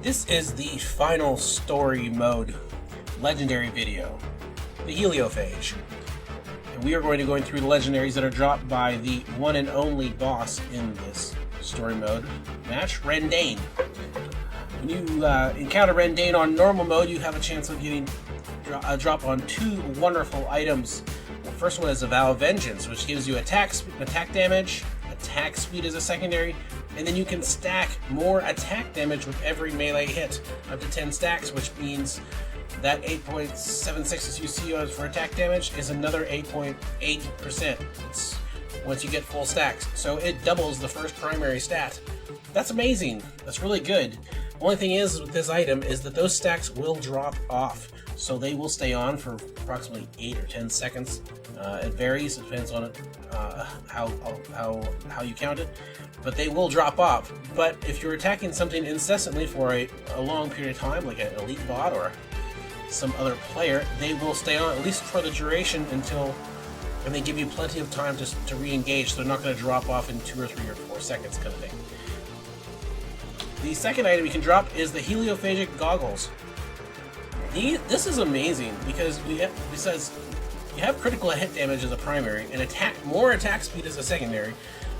This is the final story mode legendary video, the Heliophage. And we are going to go through the legendaries that are dropped by the one and only boss in this story mode match, Rendain. When you encounter Rendain on normal mode, you have a chance of getting a drop on two wonderful items. The first one is a Vow of Vengeance, which gives you attack damage, attack speed as a secondary, and then you can stack more attack damage with every melee hit, up to 10 stacks, which means that 8.76 you see for attack damage is another 8.8%. It's once you get full stacks. So it doubles the first primary stat. That's amazing. That's really good. Only thing is with this item is that those stacks will drop off. So they will stay on for approximately 8 or 10 seconds. It varies, it depends on how you count it, but they will drop off. But if you're attacking something incessantly for a long period of time, like an elite bot or some other player, they will stay on at least for the duration until, and they give you plenty of time to re-engage, so they're not going to drop off in 2 or 3 or 4 seconds kind of thing. The second item you can drop is the Heliophagic Goggles. This is amazing because besides you have critical hit damage as a primary and more attack speed as a secondary,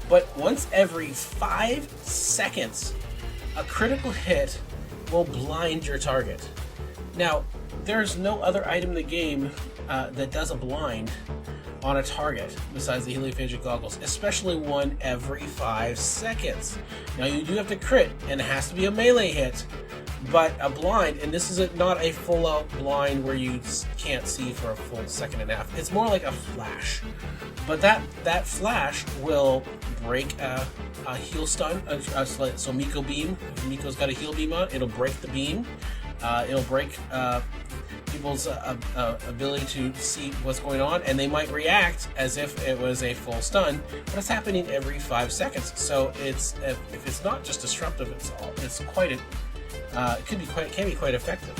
but once every 5 seconds, a critical hit will blind your target. Now, there's no other item in the game that does a blind on a target besides the Heliophage Goggles, especially one every 5 seconds. Now, you do have to crit, and it has to be a melee hit, but a blind, and this is not a full-out blind where you can't see for a full second and a half. It's more like a flash. But that flash will break a heal stun. So Miko beam, if Miko's got a heal beam on, it'll break the beam. It'll break people's ability to see what's going on, and they might react as if it was a full stun, but it's happening every 5 seconds. So if it's not just disruptive, it's quite a it can be quite effective,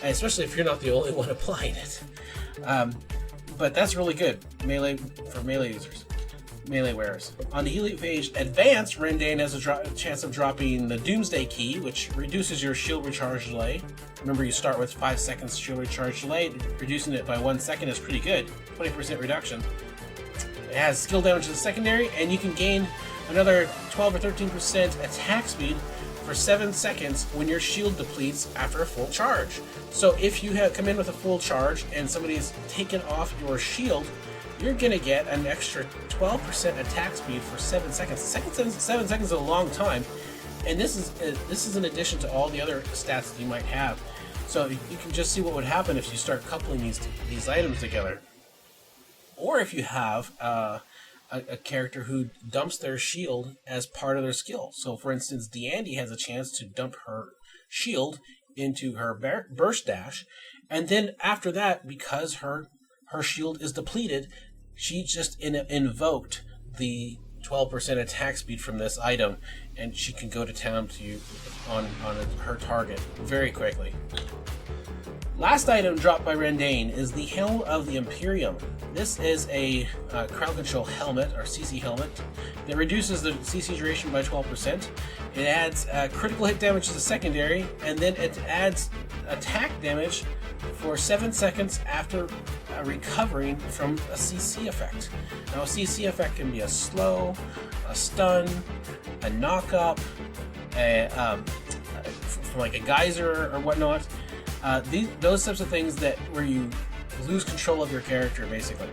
and especially if you're not the only one applying it. But that's really good for melee users, melee wearers. On the Heliophage Advanced, Rendain has a chance of dropping the Doomsday Key, which reduces your shield recharge delay. Remember, you start with 5 seconds shield recharge delay. Reducing it by 1 second is pretty good, 20% reduction. It has skill damage as a secondary, and you can gain another 12 or 13% attack speed for 7 seconds when your shield depletes after a full charge. So if you come in with a full charge and somebody's taken off your shield, you're gonna get an extra 12% attack speed for 7 seconds. 7 seconds is a long time, and this is in addition to all the other stats that you might have. So you can just see what would happen if you start coupling these items together, or if you have a character who dumps their shield as part of their skill. So, for instance, Deandy has a chance to dump her shield into her burst dash, and then after that, because her shield is depleted, she just invoked the 12% attack speed from this item, and she can go to town on her target very quickly. Last item dropped by Rendain is the Helm of the Imperium. This is a crowd control helmet, or CC helmet, that reduces the CC duration by 12%. It adds critical hit damage as a secondary, and then it adds attack damage for 7 seconds after recovering from a CC effect. Now, a CC effect can be a slow, a stun, a knock-up, from like a geyser or whatnot. Those types of things where you lose control of your character, basically.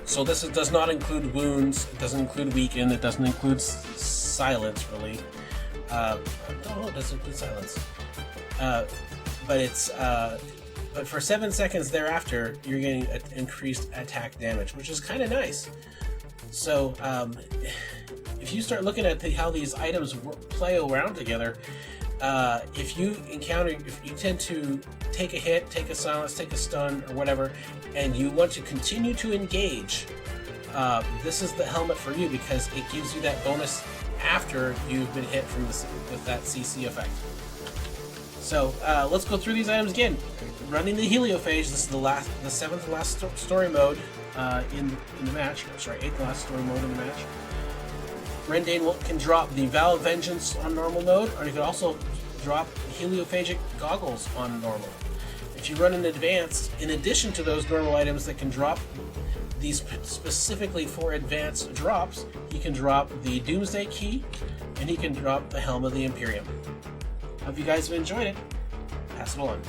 So this does not include wounds, it doesn't include weaken, it doesn't include silence, really. It doesn't include silence. But for 7 seconds thereafter, you're getting increased attack damage, which is kind of nice. So if you start looking at how these items play around together, if you tend to take a hit, take a silence, take a stun, or whatever, and you want to continue to engage, this is the helmet for you because it gives you that bonus after you've been hit with that CC effect. So let's go through these items again. Running the Heliophage, this is the 7th last story mode in the match. Sorry, 8th last story mode in the match. Rendain can drop the Vow of Vengeance on normal mode, or you can also drop Heliophagic goggles on normal. If you run an advanced, in addition to those normal items that can drop these specifically for advanced drops, he can drop the Doomsday Key, and he can drop the Helm of the Imperium. Hope you guys have enjoyed it. Pass it along.